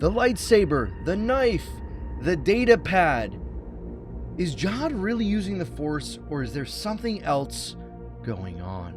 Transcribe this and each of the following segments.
the lightsaber, the knife, the data pad. Is Jod really using the Force, or is there something else going on?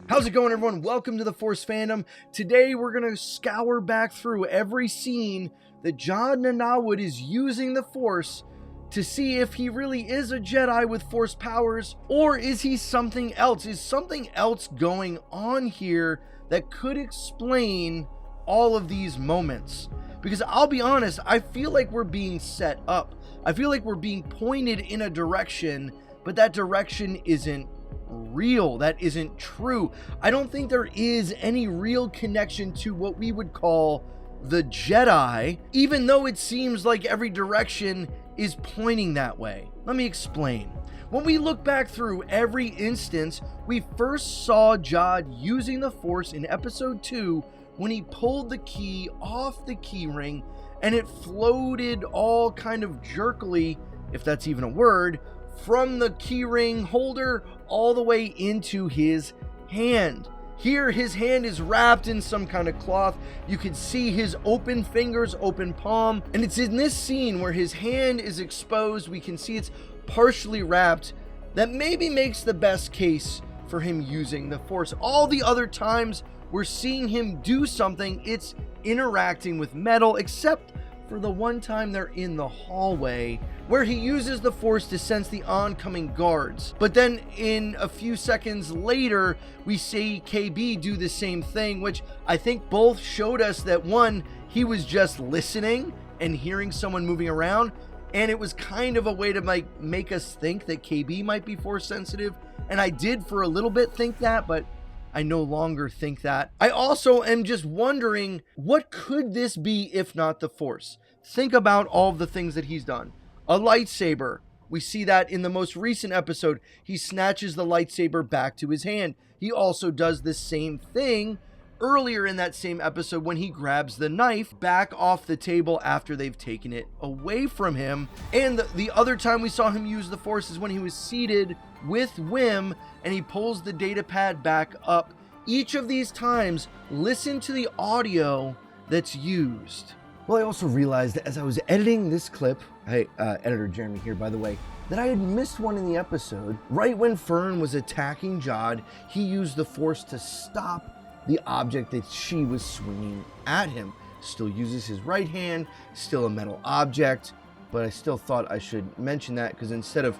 How's it going, everyone? Welcome to the Force Fandom. Today we're going to scour back through every scene that Jod Na Nawood is using the Force to see if he really is a Jedi with Force powers, or is he something else? Is something else going on here that could explain all of these moments? Because I'll be honest, I feel like we're being set up. I feel like we're being pointed in a direction, but that direction isn't real. That isn't true. I don't think there is any real connection to what we would call the Jedi, even though it seems like every direction is pointing that way. Let me explain. When we look back through every instance, we first saw Jod using the Force in episode 2 when he pulled the key off the key ring and it floated all kind of jerkily, if that's even a word, from the key ring holder all the way into his hand. Here, his hand is wrapped in some kind of cloth. You can see his open fingers, open palm, and it's in this scene where his hand is exposed. We can see it's partially wrapped. That maybe makes the best case for him using the Force. All the other times we're seeing him do something, it's interacting with metal, except for the one time they're in the hallway where he uses the Force to sense the oncoming guards. But then in a few seconds later, we see KB do the same thing, which I think both showed us that one, he was just listening and hearing someone moving around, and it was kind of a way to make us think that KB might be Force sensitive. And I did for a little bit think that, but I no longer think that. I also am just wondering, what could this be if not the Force? Think about all of the things that he's done. A lightsaber. We see that in the most recent episode. He snatches the lightsaber back to his hand. He also does the same thing earlier in that same episode when he grabs the knife back off the table after they've taken it away from him. And the other time we saw him use the Force is when he was seated with Wim and he pulls the data pad back up. Each of these times, listen to the audio that's used. Well, I also realized that as I was editing this clip, editor Jeremy here, by the way, that I had missed one in the episode. Right when Fern was attacking Jod, he used the Force to stop the object that she was swinging at him. Still uses his right hand, still a metal object, but I still thought I should mention that because instead of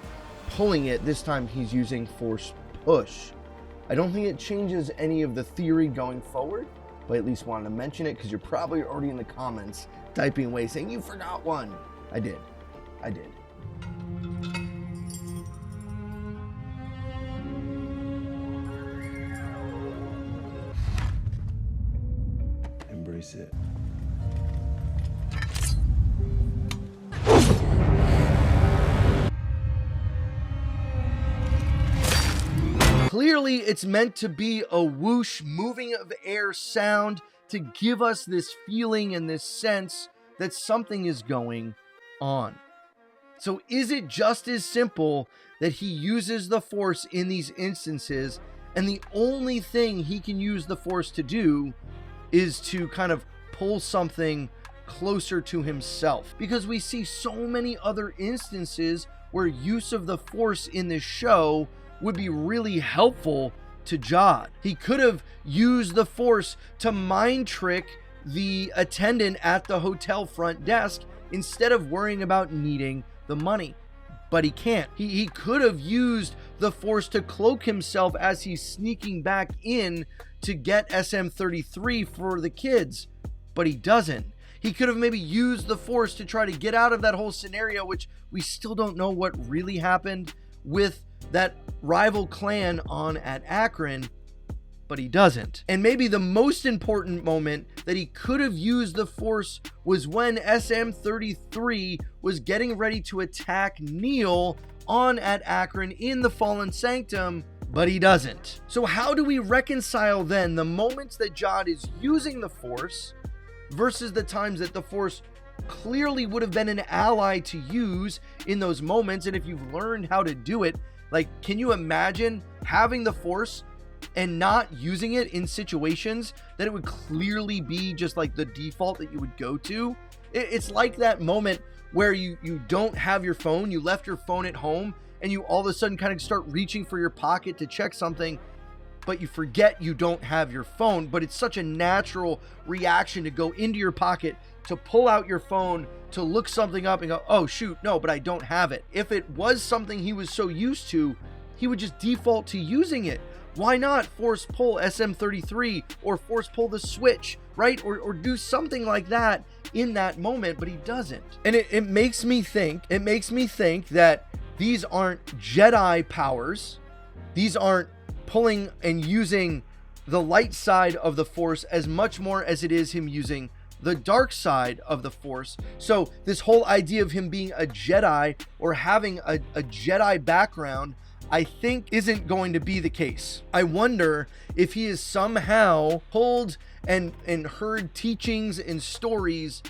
pulling it, this time he's using Force push. I don't think it changes any of the theory going forward, but I at least wanted to mention it because you're probably already in the comments typing away saying you forgot one. I did. Embrace it. Clearly, it's meant to be a whoosh, moving of air sound to give us this feeling and this sense that something is going on. So is it just as simple that he uses the Force in these instances and the only thing he can use the Force to do is to kind of pull something closer to himself? Because we see so many other instances where use of the Force in this show would be really helpful to Jod. He could have used the Force to mind trick the attendant at the hotel front desk instead of worrying about needing the money. But he can't. He could have used the Force to cloak himself as he's sneaking back in to get SM-33 for the kids, but he doesn't. He could have maybe used the Force to try to get out of that whole scenario, which we still don't know what really happened with that rival clan on at Akron, but he doesn't. And maybe the most important moment that he could have used the Force was when SM-33 was getting ready to attack Neil on at Akron in the Fallen Sanctum, but he doesn't. So how do we reconcile then the moments that Jod is using the Force versus the times that the Force clearly would have been an ally to use in those moments? And if you've learned how to do it, like, can you imagine having the Force and not using it in situations that it would clearly be just like the default that you would go to. It's like that moment where you don't have your phone, you left your phone at home, and you all of a sudden kind of start reaching for your pocket to check something, but you forget you don't have your phone. But it's such a natural reaction to go into your pocket, to pull out your phone, to look something up and go, oh shoot, no, but I don't have it. If it was something he was so used to, he would just default to using it. Why not force pull SM33 or force pull the switch, right? Or do something like that in that moment, but he doesn't. And it makes me think that these aren't Jedi powers. These aren't pulling and using the light side of the Force as much more as it is him using the dark side of the Force. So this whole idea of him being a Jedi or having a Jedi background, I think isn't going to be the case. I wonder if he is somehow pulled and heard teachings and stories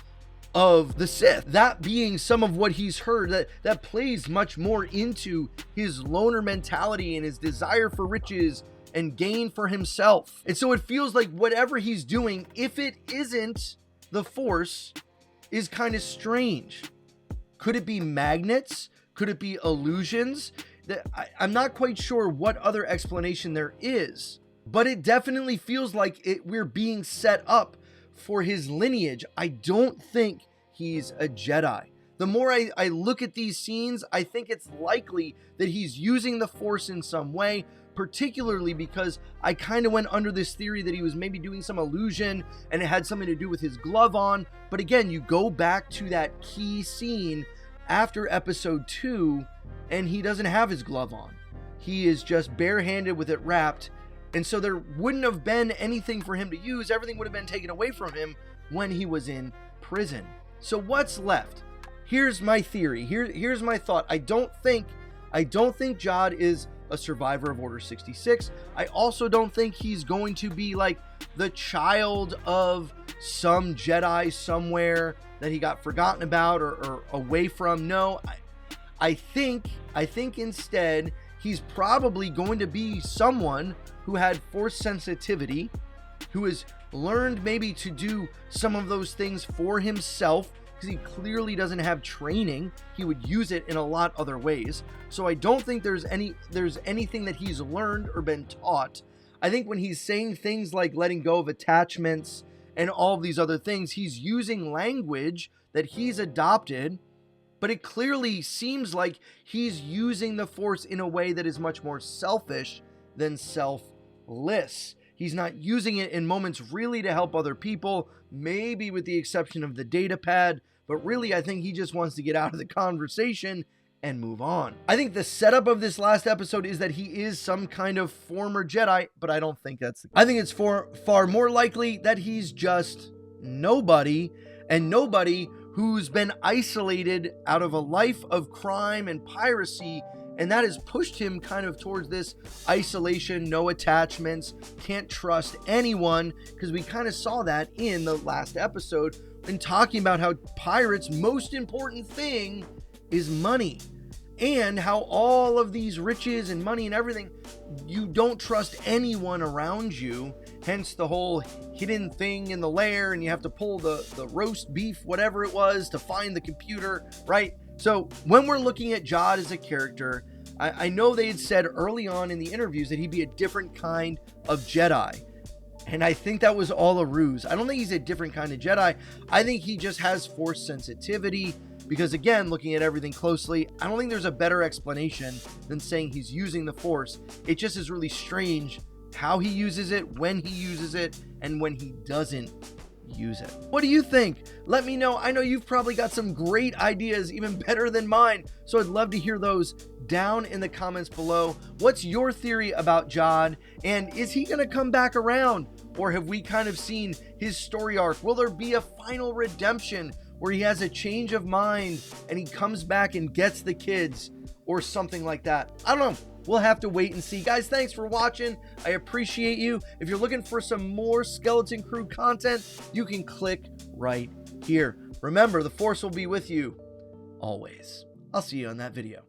of the Sith, that being some of what he's heard, that plays much more into his loner mentality and his desire for riches and gain for himself. And so it feels like whatever he's doing, if it isn't the Force, is kind of strange. Could it be magnets? Could it be illusions? I'm not quite sure what other explanation there is, but it definitely feels like we're being set up for his lineage. I don't think he's a Jedi. The more I look at these scenes, I think it's likely that he's using the Force in some way, particularly because I kind of went under this theory that he was maybe doing some illusion and it had something to do with his glove on. But again, you go back to that key scene after episode 2 and he doesn't have his glove on. He is just barehanded with it wrapped. And so there wouldn't have been anything for him to use. Everything would have been taken away from him when he was in prison. So what's left? Here's my theory. Here's my thought. I don't think Jod is a survivor of Order 66. I also don't think he's going to be like the child of some Jedi somewhere that he got forgotten about or away from. No, I think instead he's probably going to be someone who had Force sensitivity, who has learned maybe to do some of those things for himself because he clearly doesn't have training. He would use it in a lot other ways. So I don't think there's anything that he's learned or been taught. I think when he's saying things like letting go of attachments and all of these other things, he's using language that he's adopted, but it clearly seems like he's using the Force in a way that is much more selfish than selfless. He's not using it in moments really to help other people, maybe with the exception of the data pad, but really I think he just wants to get out of the conversation and move on. I think the setup of this last episode is that he is some kind of former Jedi, but I don't think that's the case. I think it's far more likely that he's just nobody, and nobody who's been isolated out of a life of crime and piracy, and that has pushed him kind of towards this isolation, no attachments, can't trust anyone, because we kind of saw that in the last episode in talking about how pirates' most important thing is money, and how all of these riches and money and everything, you don't trust anyone around you, hence the whole hidden thing in the lair, and you have to pull the roast beef, whatever it was, to find the computer, right? So when we're looking at Jod as a character, I know they had said early on in the interviews that he'd be a different kind of Jedi. And I think that was all a ruse. I don't think he's a different kind of Jedi. I think he just has Force sensitivity because, again, looking at everything closely, I don't think there's a better explanation than saying he's using the Force. It just is really strange how he uses it, when he uses it, and when he doesn't use it. What do you think? Let me know. I know you've probably got some great ideas, even better than mine, so I'd love to hear those down in the comments below. What's your theory about Jod, and is he going to come back around, or have we kind of seen his story arc? Will there be a final redemption where he has a change of mind and he comes back and gets the kids, or something like that? I don't know. We'll have to wait and see. Guys, thanks for watching. I appreciate you. If you're looking for some more Skeleton Crew content, you can click right here. Remember, the Force will be with you always. I'll see you on that video.